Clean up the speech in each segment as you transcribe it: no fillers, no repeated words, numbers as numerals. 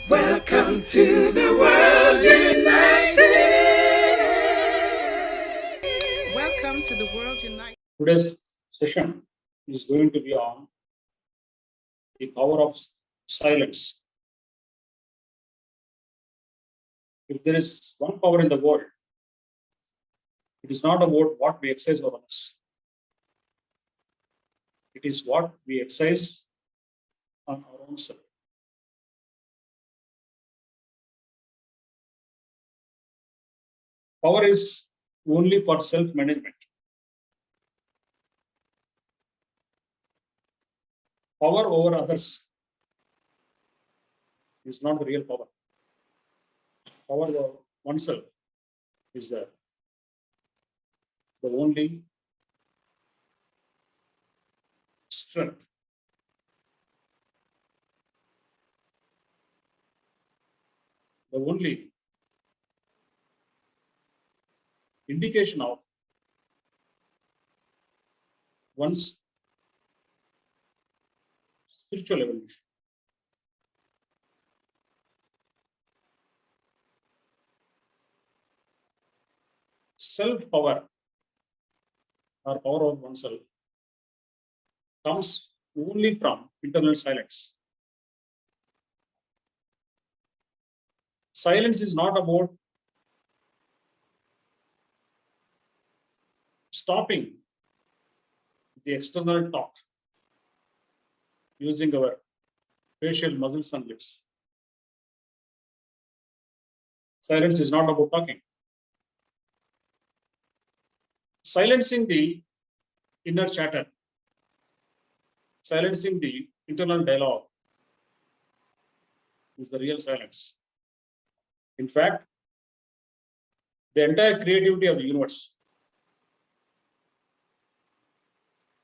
Welcome to the World United. Welcome to the World United. Today's session is going to be on the power of silence. If there is one power in the world, it is not about what we exercise over us. It is what we exercise on our own self. Power is only for self-management. Power over others is not the real power. Power over oneself is the only strength. The only indication of one's spiritual evolution. Self-power or power over oneself comes only from internal silence. Silence is not about stopping the external talk using our facial muscles and lips. Silence is not about talking. Silencing the inner chatter, silencing the internal dialogue is the real silence. In fact, the entire creativity of the universe,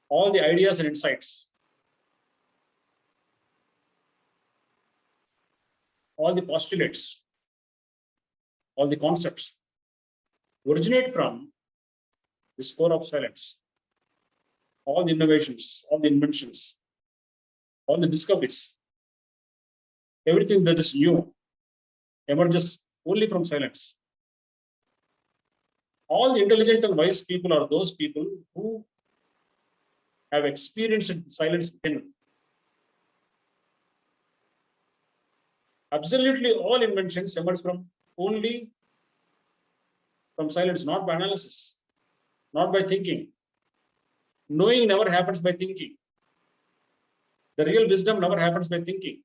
all the ideas and insights, all the postulates, all the concepts originate from this core of silence. All the innovations, all the inventions, all the discoveries, everything that is new emerges only from silence. All the intelligent and wise people are those people who have experienced silence within. Absolutely all inventions emerge from only from silence, not by analysis, not by thinking. Knowing never happens by thinking. The real wisdom never happens by thinking.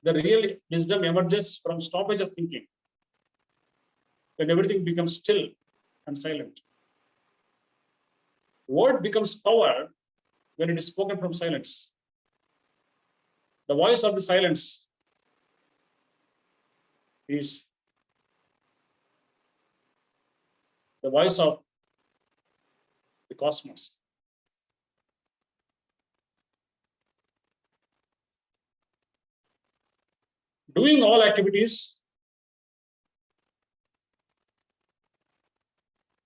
The real wisdom emerges from stoppage of thinking, when everything becomes still and silent. Word becomes power when it is spoken from silence. The voice of the silence is the voice of the cosmos. Doing all activities,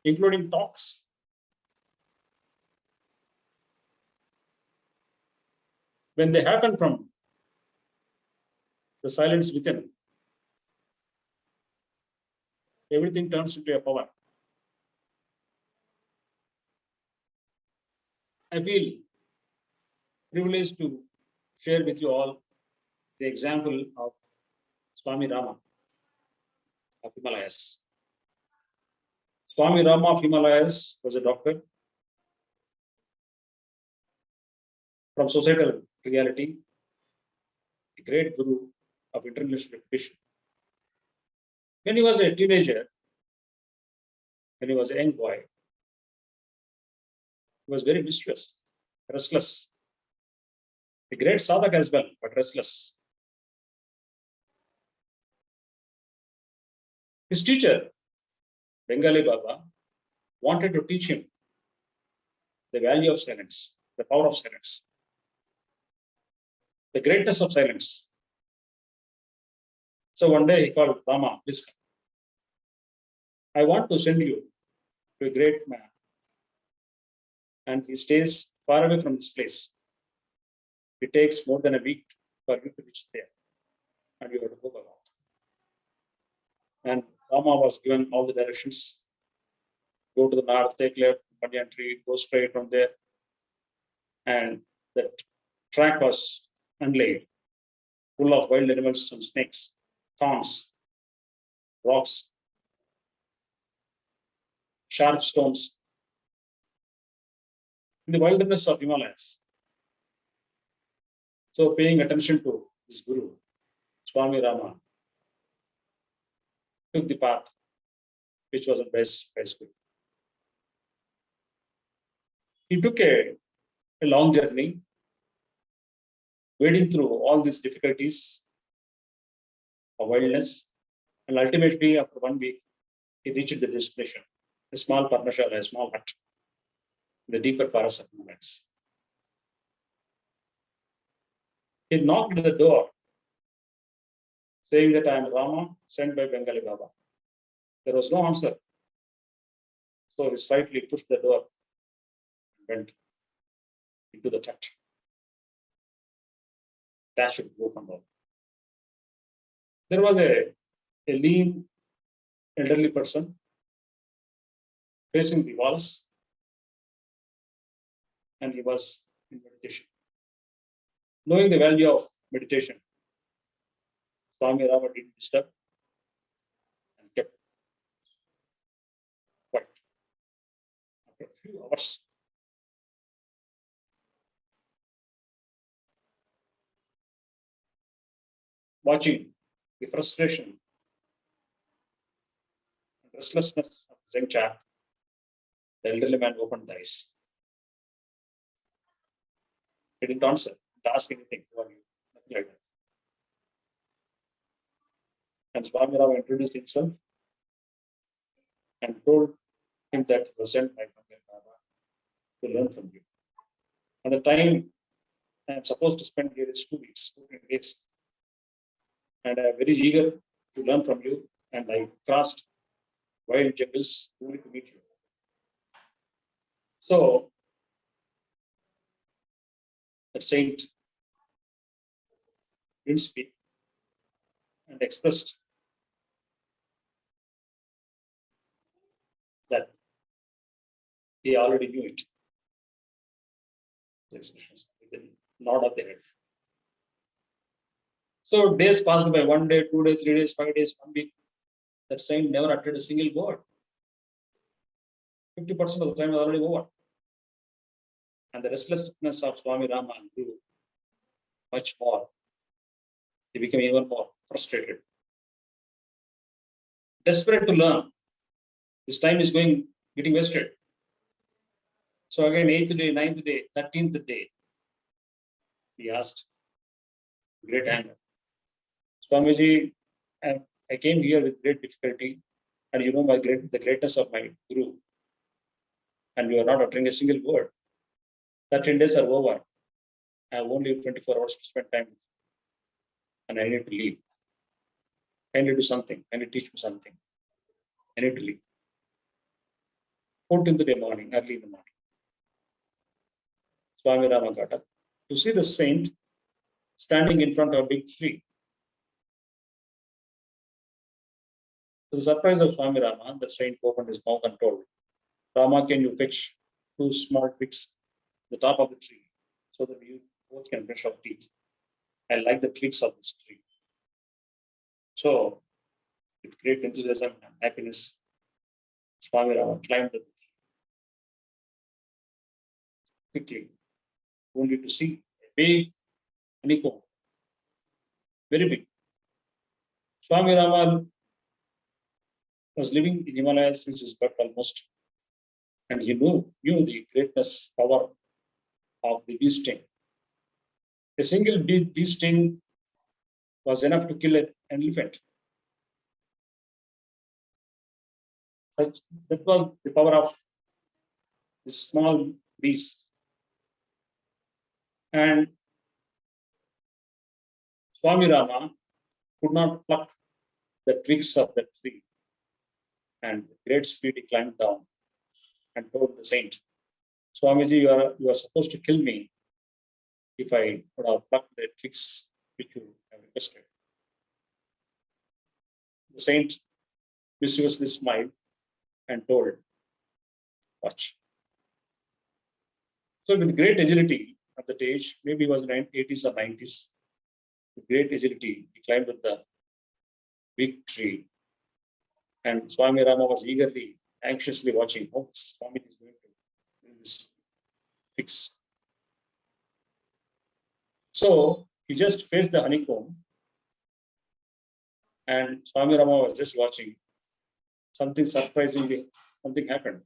including talks, when they happen from the silence within, everything turns into a power. I feel privileged to share with you all the example of Swami Rama of Himalayas. Swami Rama of Himalayas was a doctor from societal reality, a great guru of international reputation. When he was a teenager, when he was a young boy, he was very mischievous, restless. A great sadhak as well, but restless. His teacher, Bengali Baba, wanted to teach him the value of silence, the power of silence, the greatness of silence. So one day he called Rama, listen, I want to send you to a great man, and he stays far away from this place. It takes more than a week for you to reach there. and you have to go by that. And Rama was given all the directions. Go to the north, take left, banyan tree, go straight from there. And the track was unlaid, full of wild animals and snakes, thorns, rocks, sharp stones, in the wilderness of Himalayas. So paying attention to this Guru, Swami Rama, took the path which was a best good. He took a long journey, wading through all these difficulties of wilderness, and ultimately, after 1 week, he reached the destination, a small parnashala, a small hut, in the deeper forest of Himalayas. He knocked at the door, saying that I am Rama, sent by Bengali Baba. There was no answer. So he slightly pushed the door and went into the hut. That should go from there. There was a lean, elderly person facing the walls, and he was in meditation. Knowing the value of meditation, Swami Rama didn't disturb and kept quiet. After a few hours, watching the frustration and restlessness of the young chap, the elderly man opened the eyes. He didn't answer, didn't ask anything. Who are you? Nothing like that. And Swami Rama introduced himself and told him that he was sent by Baba to learn from you. And the time I am supposed to spend here is 2 weeks, 2 days. And I am very eager to learn from you. And I crossed wild jungles only to meet you. So, the saint didn't speak and expressed that he already knew it. The expressions with a nod of the head. So days passed by, 1 day, 2 days, 3 days, 5 days, 1 week. That saint never uttered a single word. 50% of the time was already over. And the restlessness of Swami Rama grew much more. He became even more frustrated. Desperate to learn. His time is getting wasted. So again, 8th day, 9th day, 13th day, he asked, great anger, Swamiji, I came here with great difficulty, and you know the greatness of my Guru, and you are not uttering a single word. 13 days are over. I have only 24 hours to spend time with you, and I need to leave. I need to do something. I need to teach me something. I need to leave. 14th day morning, early in the morning, Swami Rama got up to see the saint standing in front of a big tree. To the surprise of Swami Rama, the saint opened his mouth and told, Rama, can you fetch 2 small twigs at the top of the tree so that you both can brush our teeth? I like the twigs of this tree. So, with great enthusiasm and happiness, Swami Rama climbed the tree quickly, only to see a big honeycomb, very big. Swami Rama was living in Himalayas since his birth almost, and he knew the greatness, power of the bee sting. A single bee sting was enough to kill an elephant. That was the power of the small bees. And Swami Rama could not pluck the twigs of that tree. And with great speed he climbed down and told the saint, Swamiji, you are supposed to kill me if I would have plucked the twigs which you have requested. The saint mischievously smiled and told, watch. So with great agility at that age, maybe it was in the 80s or 90s, with great agility, he climbed with the big tree. And Swami Rama was eagerly, anxiously watching how Swami is going to do this fix. So he just faced the honeycomb, and Swami Rama was just watching. Something surprisingly, something happened.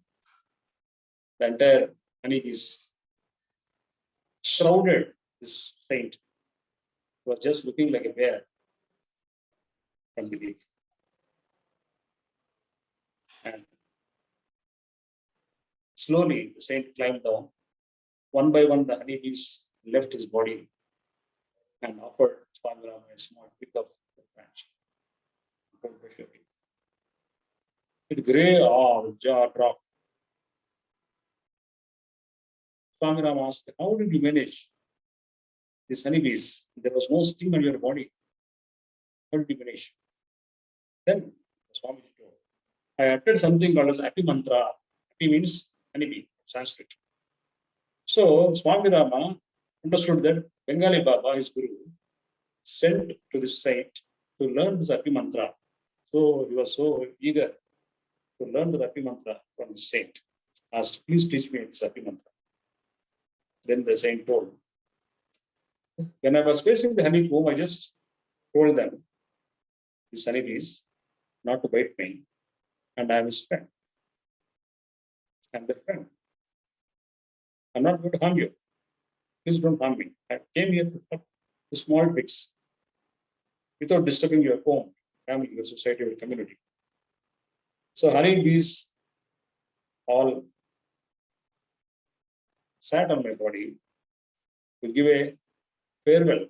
The entire honeybees shrouded this saint, who was just looking like a bear from beneath. And slowly, the saint climbed down. One by one, the honeybees left his body and offered Swami Rama a small pick of the branch. With great awe, the jaw dropped. Swami Rama asked, how did you manage these honeybees? There was no sting on your body. How did you manage? Then Swami told, I uttered something called as Api Mantra. Api means honeybee, Sanskrit. So Swami Rama understood that Bengali Baba, his guru, sent to this saint to learn this Api Mantra. So he was so eager to learn the Api Mantra from the saint. Asked, please teach me this Api Mantra. Then the saint told, when I was facing the honeycomb, I just told them, these honeybees, not to bite me, and I am his friend. I'm their friend. I'm not going to harm you. Please don't harm me. I came here to help the small pigs without disturbing your home, family, your society, your community. So honeybees all sat on my body to give a farewell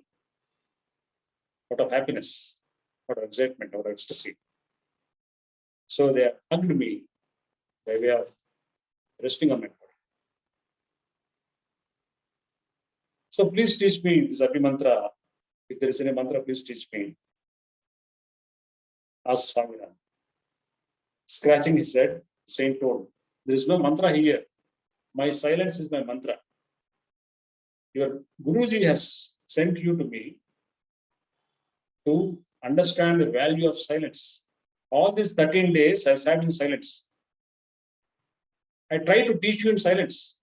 out of happiness, out of excitement, out of ecstasy. So they hugged me by way of resting on my body. So please teach me this Api Mantra. If there is any mantra, please teach me. Asked Swami Rama. Scratching his head, the saint told, there is no mantra here. My silence is my mantra. Your Guruji has sent you to me to understand the value of silence. All these 13 days, I sat in silence. I tried to teach you in silence.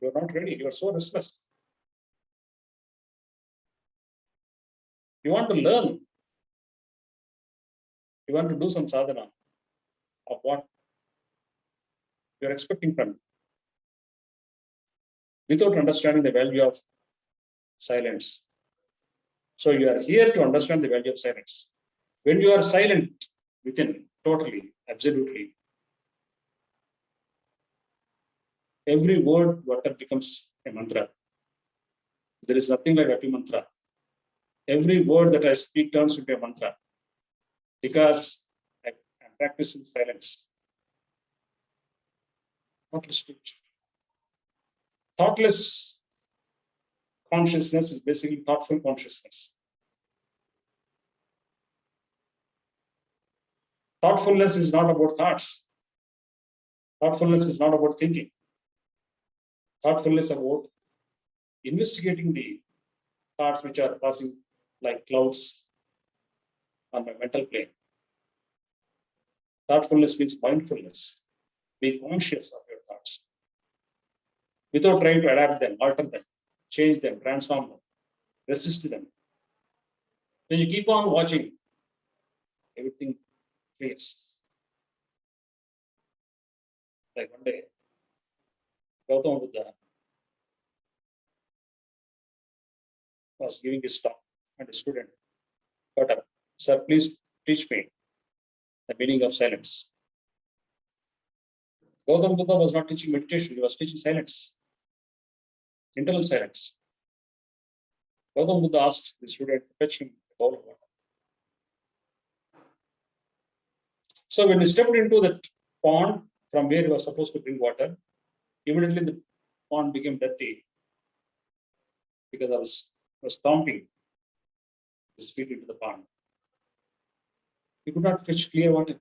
You are not ready. You are so restless. You want to learn. You want to do some sadhana of what you are expecting from me, without understanding the value of silence. So you are here to understand the value of silence. When you are silent within, totally, absolutely, every word water becomes a mantra. There is nothing like Api Mantra. Every word that I speak turns into a mantra because I'm practicing silence. Thoughtless consciousness is basically thoughtful consciousness. Thoughtfulness is not about thoughts. Thoughtfulness is not about thinking. Thoughtfulness is about investigating the thoughts which are passing like clouds on my mental plane. Thoughtfulness means mindfulness. Be conscious of your thoughts without trying to adapt them, alter them, change them, transform them, resist them. When you keep on watching, everything clears. Like one day, Gautama Buddha was giving his talk, and a student got up. Sir, please teach me the meaning of silence. Gautama Buddha was not teaching meditation, he was teaching silence, internal silence. Gautama Buddha asked the student to fetch him a bowl of water. So when he stepped into that pond from where he was supposed to bring water, immediately the pond became dirty because I was stomping his feet into the pond. He could not fetch clear water.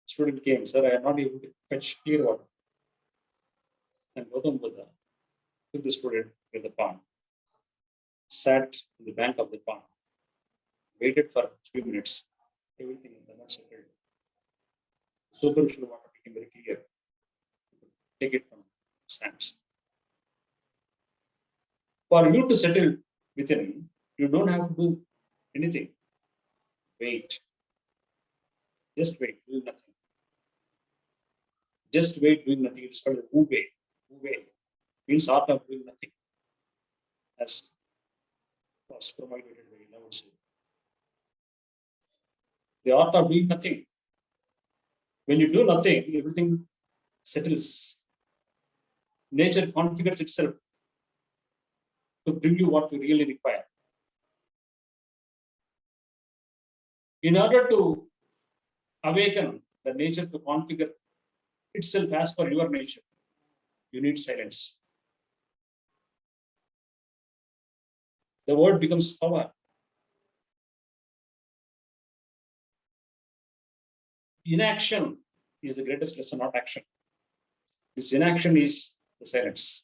Student came, sir, I am not able to fetch clear water. And Gautam Buddha took the student to the pond, sat on the bank of the pond, waited for a few minutes. Everything in the mud settled. Superficial water became very clear. Take it from sands. For you to settle within, you don't have to do anything. Wait. Just wait, do nothing. Just wait, doing nothing. It's called wu wei. Wu wei means art of doing nothing. As was provided by Lao Tzu. The art of doing nothing. When you do nothing, everything settles. Nature configures itself to bring you what you really require. In order to awaken the nature to configure itself as per your nature, you need silence. The word becomes power. Inaction is the greatest lesson, not action. This inaction is the silence.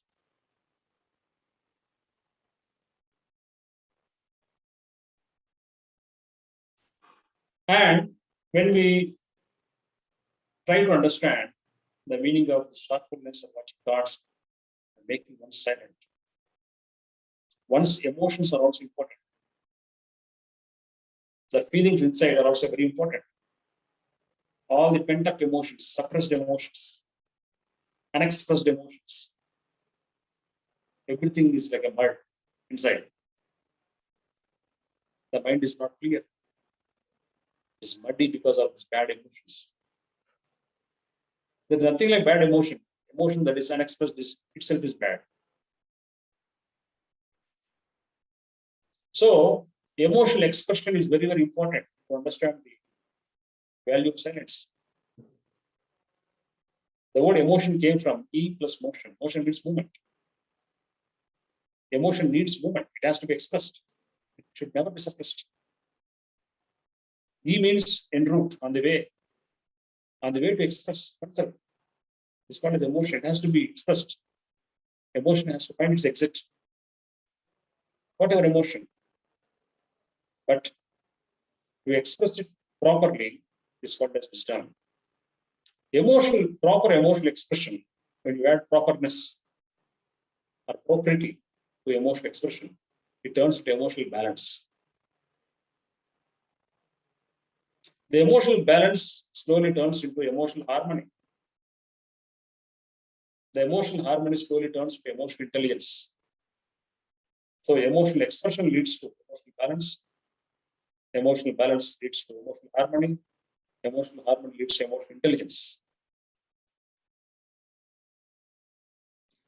And when we try to understand the meaning of the thoughtfulness of watching thoughts and making one silent, one's emotions are also important. The feelings inside are also very important. All the pent up emotions, suppressed emotions, unexpressed emotions, everything is like a mud inside. The mind is not clear. It's muddy because of these bad emotions. There's nothing like bad emotion. Emotion that is unexpressed is itself is bad. So emotional expression is very, very important to understand the value of silence. The word emotion came from E plus motion. Motion means movement. Emotion needs movement. It has to be expressed. It should never be suppressed. E means en route, on the way. On the way to express oneself. It's called as emotion. It has to be expressed. Emotion has to find its exit. Whatever emotion. But to express it properly is what has been done. Proper emotional expression, when you add properness or propriety to emotional expression, it turns to emotional balance. The emotional balance slowly turns into emotional harmony. The emotional harmony slowly turns to emotional intelligence. So emotional expression leads to emotional balance. Emotional balance leads to emotional harmony. Emotional harmony leads to emotional intelligence.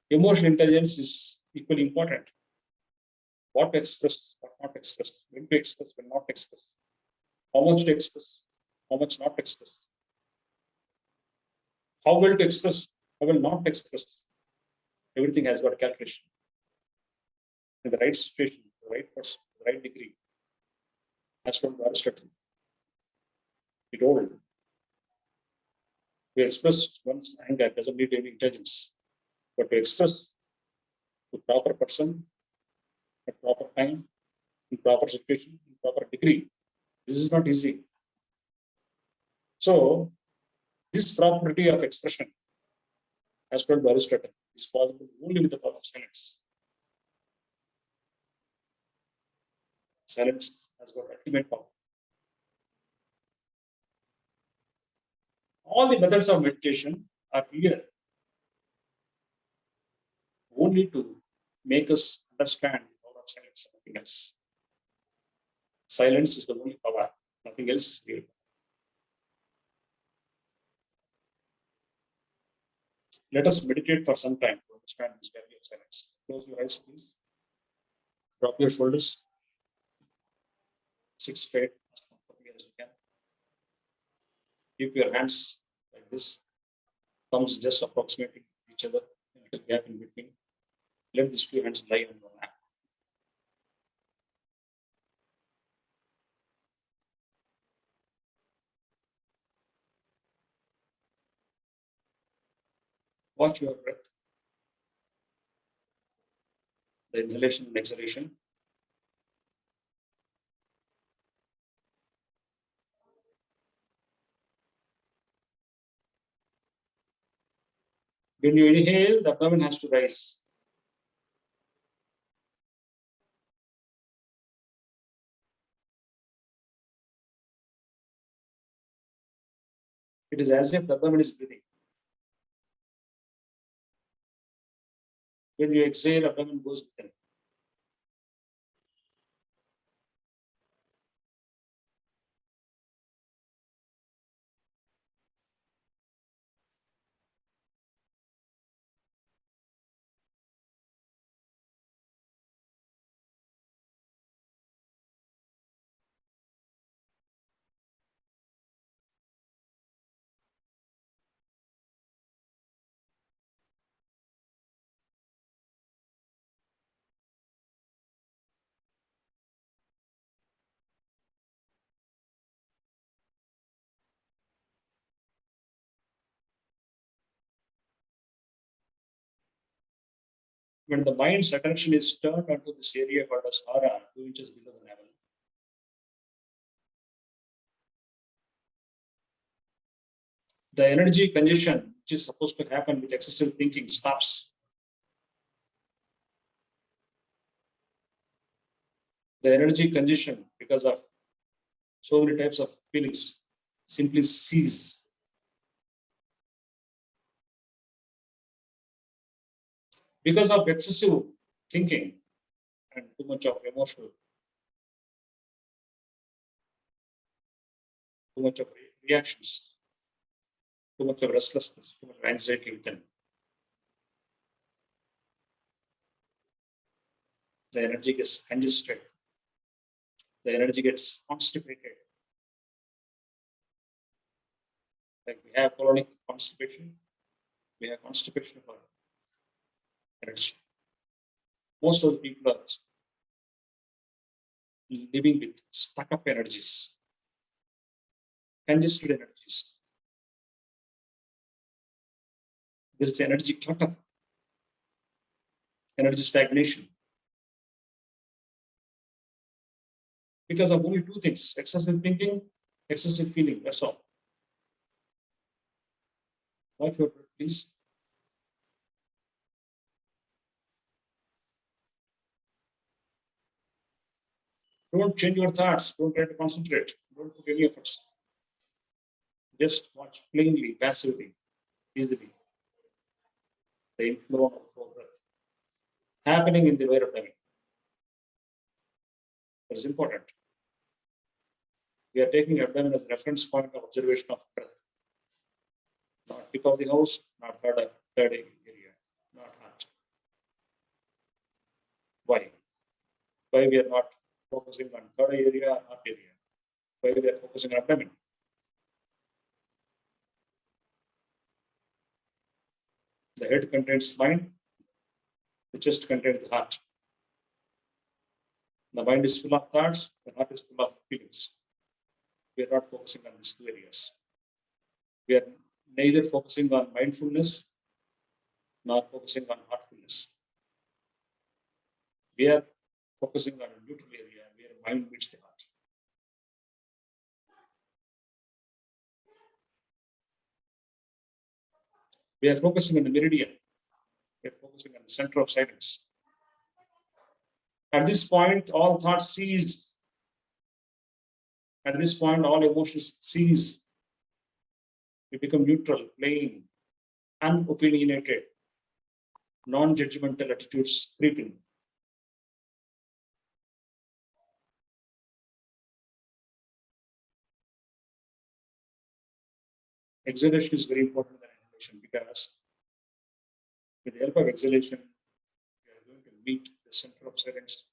Emotional intelligence is equally important. What to express, what not express, when to express, when not express, how much to express, how much not express, how well to express, how well not express. Everything has got a calculation. In the right situation, the right person, the right degree. That's what Aristotle. He told. To express one's anger doesn't need any intelligence, but to express the proper person, at proper time, in proper situation, in proper degree, this is not easy. So, this property of expression, as told by Aristotle, is possible only with the power of silence. Silence has got ultimate power. All the methods of meditation are here only to make us understand the power of silence and nothing else. Silence is the only power, nothing else is real. Let us meditate for some time to understand this value of silence. Close your eyes, please. Drop your shoulders. Sit straight as comfortably as you can. Keep your hands like this, thumbs just approximating each other, a little gap in between. Let these two hands lie on your lap. Watch your breath, the inhalation and exhalation. When you inhale, the abdomen has to rise. It is as if the abdomen is breathing. When you exhale, abdomen goes within. When the mind's attention is turned onto this area called as aura, 2 inches below the navel, the energy congestion, which is supposed to happen with excessive thinking, stops. The energy congestion, because of so many types of feelings, simply cease. Because of excessive thinking and too much of emotional, too much of reactions, too much of restlessness, too much of anxiety within, the energy gets congested, the energy gets constipated. Like we have colonic constipation, we have constipation of our energy. Most of the people are living with stuck up energies, congested energies. There is energy clutter, energy stagnation. Because of only two things: excessive thinking, excessive feeling. That's all. Watch your breath, please. Don't change your thoughts. Don't try to concentrate. Don't put any efforts. Just watch plainly, passively, easily. The inflow of breath happening in the way of living. That is important. We are taking abdomen as a reference point of observation of breath. Not tip of the house, not third area, not heart. Why? Why we are not focusing on third area, heart area? Why we are focusing on abdomen? The head contains mind, the chest contains the heart. The mind is full of thoughts, the heart is full of feelings. We are not focusing on these two areas. We are neither focusing on mindfulness nor focusing on heartfulness. We are focusing on a neutral area where mind meets the heart. We are focusing on the meridian. We are focusing on the center of silence. At this point, all thoughts cease. At this point, all emotions cease. We become neutral, plain, unopinionated, non-judgmental attitudes creep in. Exhalation is very important than inhalation because with the help of exhalation, we are going to meet the center of silence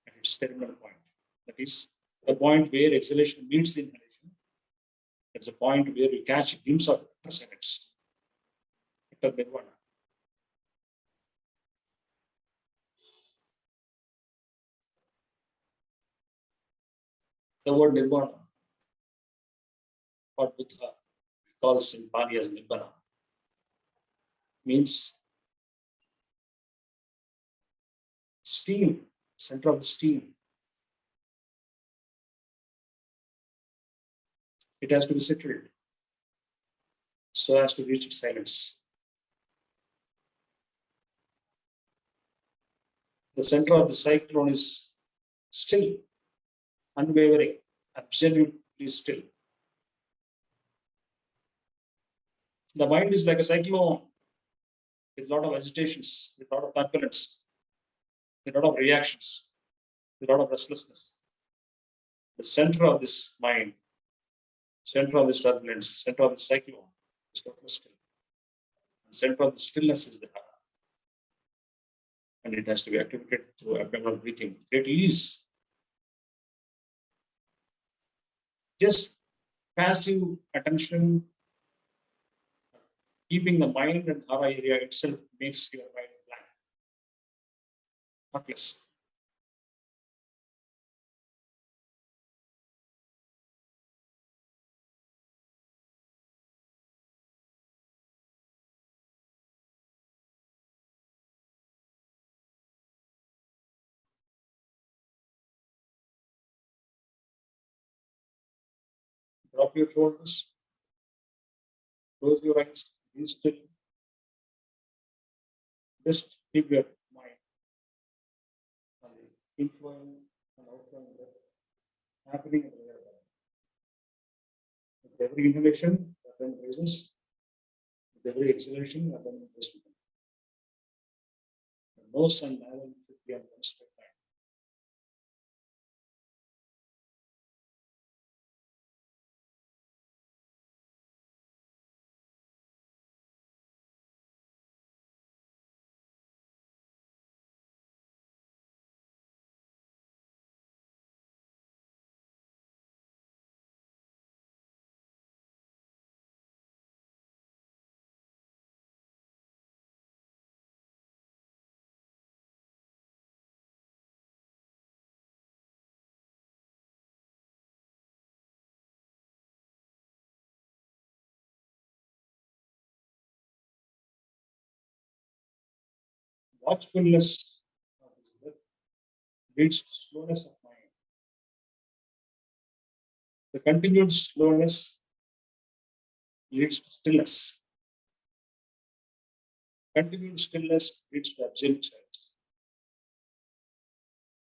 at its terminal point. That is the point where exhalation meets the inhalation. It's a point where we catch a glimpse of silence. Nirvana. The word nirvana or Buddha calls in Pali as nibbana means steam, center of the steam. It has to be settled so as to reach silence. The center of the cyclone is still, unwavering, absolutely still. The mind is like a cyclone with a lot of agitations, with a lot of turbulence, with a lot of reactions, with a lot of restlessness. The center of this mind, center of this turbulence, center of the cyclone is totally still. The center of the stillness is the heart. And it has to be activated through abdominal breathing. It is just passive attention, keeping the mind and hara area itself makes your mind blank, thoughtless. Drop your shoulders, close your eyes, be still. Just keep your mind on the inflowing and outflowing breath happening in the air. With every inhalation, abdomen raises. With every exhalation, abdomen raises. The nose and navel should be on one straight line. Watchfulness of this breath leads to slowness of mind. The continued slowness leads to stillness. Continued stillness leads to absolute silence.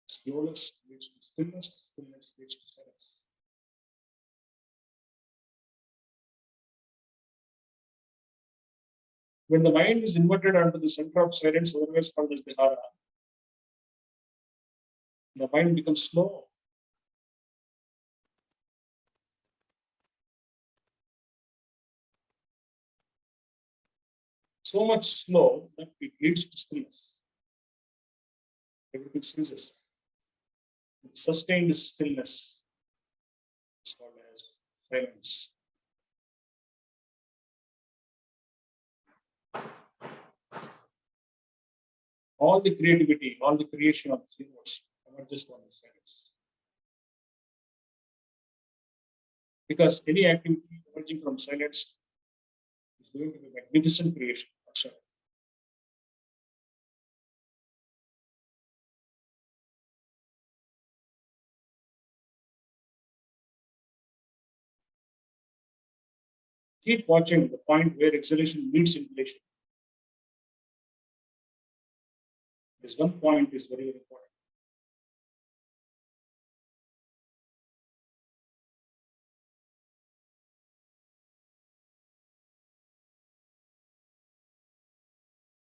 Slowness leads to stillness, stillness leads to silence. When the mind is inverted onto the center of silence, otherwise called as Vihara, the mind becomes slow. So much slow that it leads to stillness. Everything ceases. Sustained stillness is called as silence. All the creativity, all the creation of the universe emerges from the silence. Because any activity emerging from silence is going to be magnificent creation. Sure. Keep watching the point where exhalation meets inhalation. This one point is very, very important.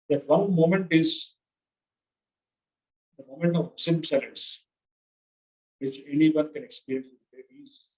That one moment is the moment of absolute silence, which anyone can experience with great ease.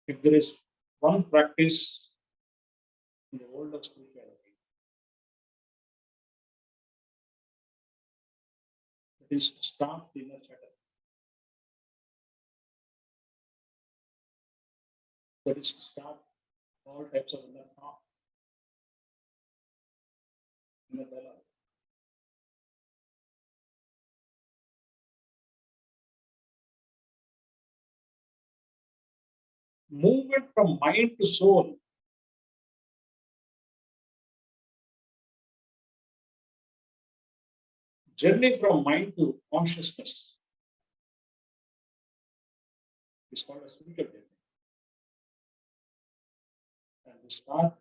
If there is one practice in the world of spirituality, it is to stop the inner chatter. That is to stop all types of inner talk, inner dialogue. Movement from mind to soul. Journey from mind to consciousness is called a spiritual journey. And this path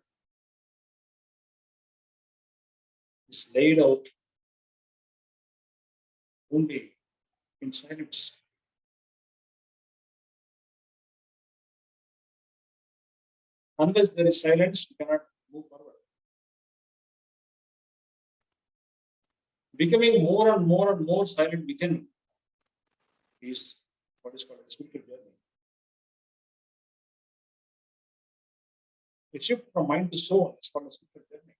is laid out only in silence. Unless there is silence, you cannot move forward. Becoming more and more and more silent within is what is called a spiritual journey. The shift from mind to soul is called a spiritual journey.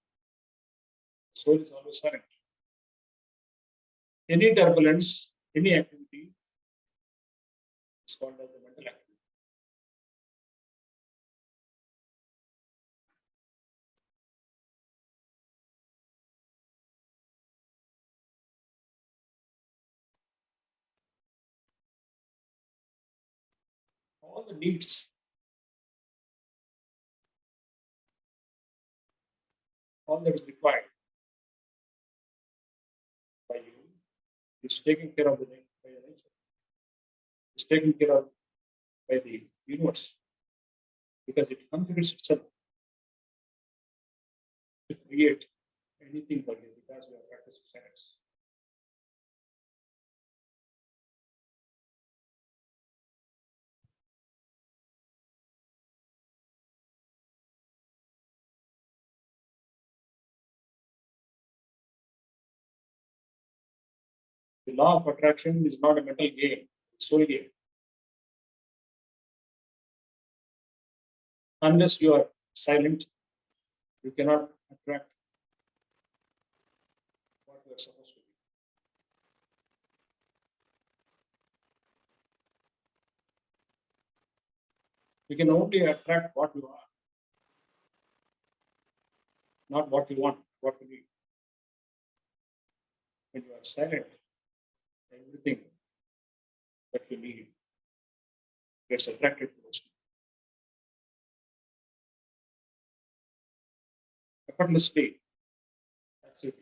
The soul is always silent. Any turbulence, any activity is called as a mental activity. All the needs, all that is required by you is taken care of by the nature. Is taken care of by the universe because it configures itself to create anything for you because we are practicing science. The law of attraction is not a mental game, it's soul game. Unless you are silent, you cannot attract what you are supposed to be. You can only attract what you are, not what you want, what you need. When you are silent, everything that you need gets attracted towards you. Effortlessly. That's it.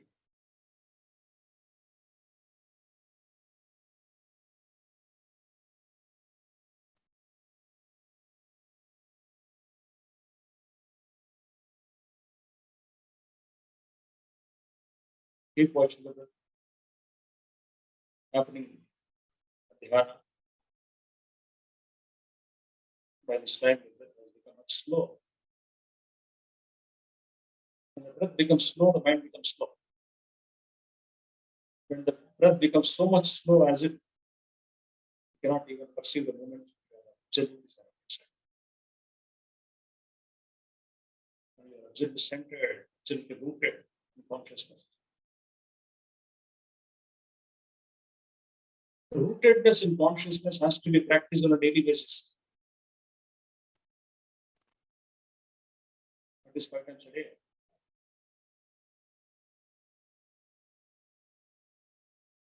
Keep watching the breath happening at the heart. By this time, the breath has become much slow. When the breath becomes slow, the mind becomes slow. When the breath becomes so much slow as if you cannot even perceive the moment you are observing this inside. When you are observing centered, observing rooted in consciousness. Rootedness in consciousness has to be practiced on a daily basis. That is 5 times a day.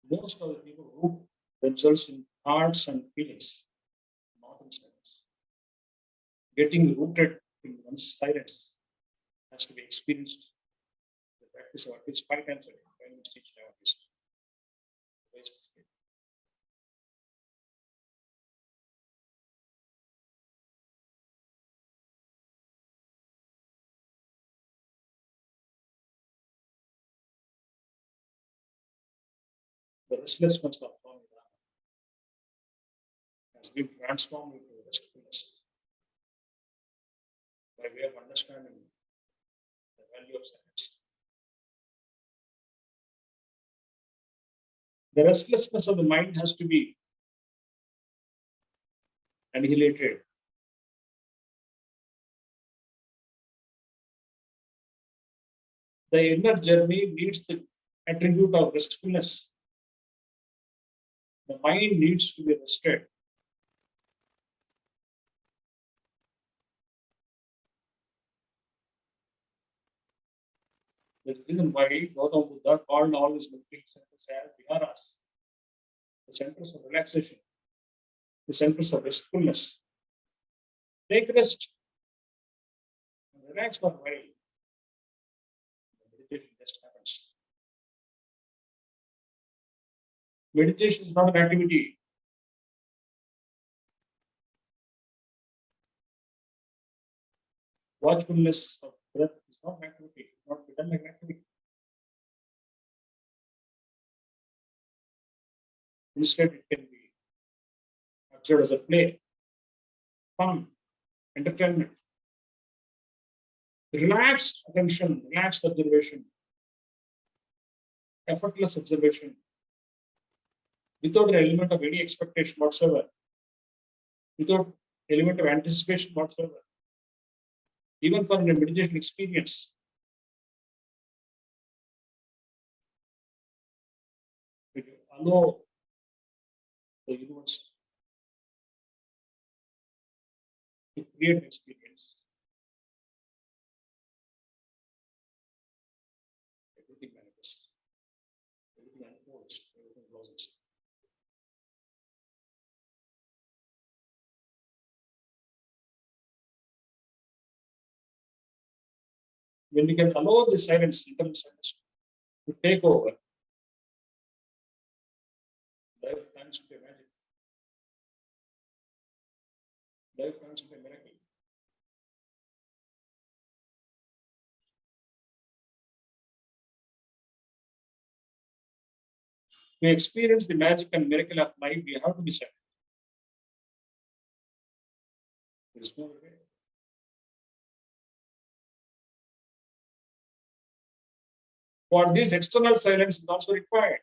Most of the people root themselves in thoughts and feelings, not in silence. Getting rooted in one's silence has to be experienced. The practice of at least 5 times a day, 5 minutes each day at least. The restlessness of Swami Rama has been transformed into restfulness by way of understanding the value of silence. The restlessness of the mind has to be annihilated The inner journey needs the attribute of restfulness. The mind needs to be rested. That's the reason why Gautama Buddha called all his meditation centers as viharas, the centers of relaxation, the centers of restfulness. Take rest and relax for a while. Meditation just happens. Meditation is not an activity. Watchfulness of breath is not an activity. It's not become an activity. Instead, it can be observed as a play, fun, entertainment, relaxed attention, relaxed observation, effortless observation, without an element of any expectation whatsoever, without element of anticipation whatsoever. Even for a meditation experience, if you allow the universe to create an experience, everything manifests, everything unfolds, everything blossoms. When we can allow the silence, internal silence, to take over, life turns into a magic. Life turns into a miracle. To experience the magic and miracle of life, we have to be silent. There is no way. For this, external silence is also required.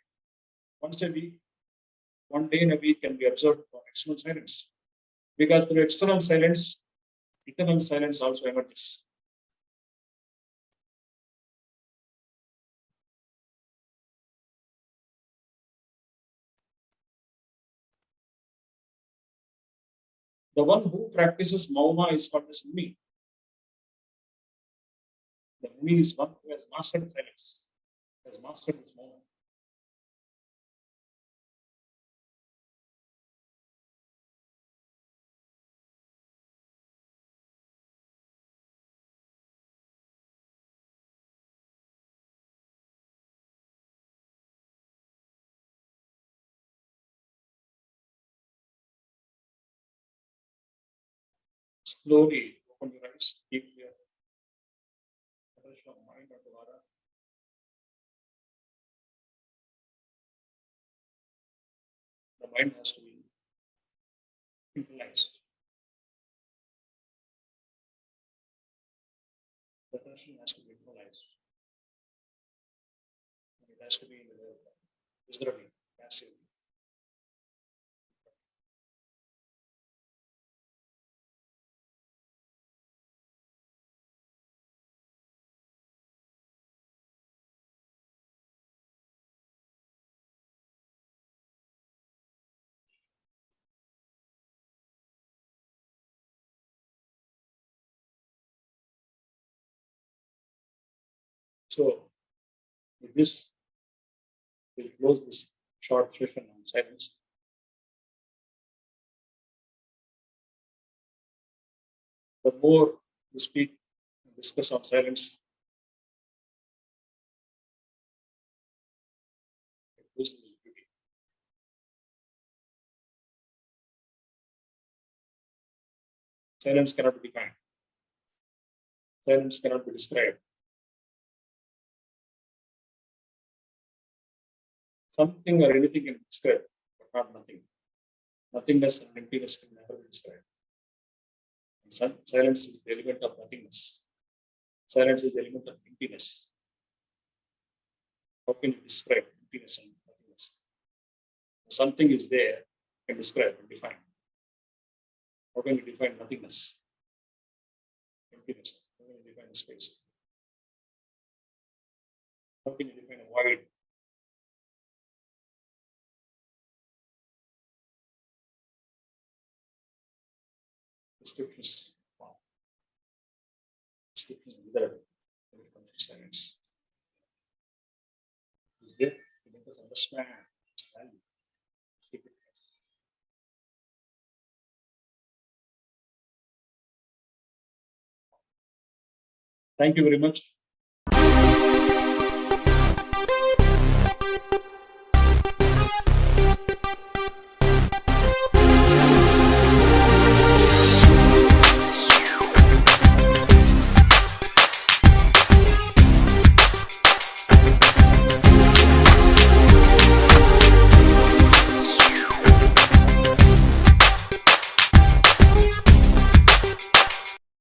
Once a week, one day in a week can be observed for external silence. Because through external silence, internal silence also emerges. The one who practices mauma is called as Muni. The Muni is one who has mastered silence, has mastered this mauma. Slowly open your eyes, keep your attention of mind or Dvara. The mind has to be internalized. The attention has to be internalized. And it has to be in the viscerally, passively. So, with this, we'll close this short session on silence. The more we speak and discuss on silence, it loses its beauty. Silence cannot be defined. Silence cannot be described. Something or anything can be described, but not nothing. Nothingness and emptiness can never be described. And silence is the element of nothingness. Silence is the element of emptiness. How can you describe emptiness and nothingness? Something is there, you can describe and define. How can you define nothingness? Emptiness. How can you define space? How can you define avoid? Descriptions. Descriptions without when it comes to silence. Is there to make us understand its value? Keep it as. Thank you very much.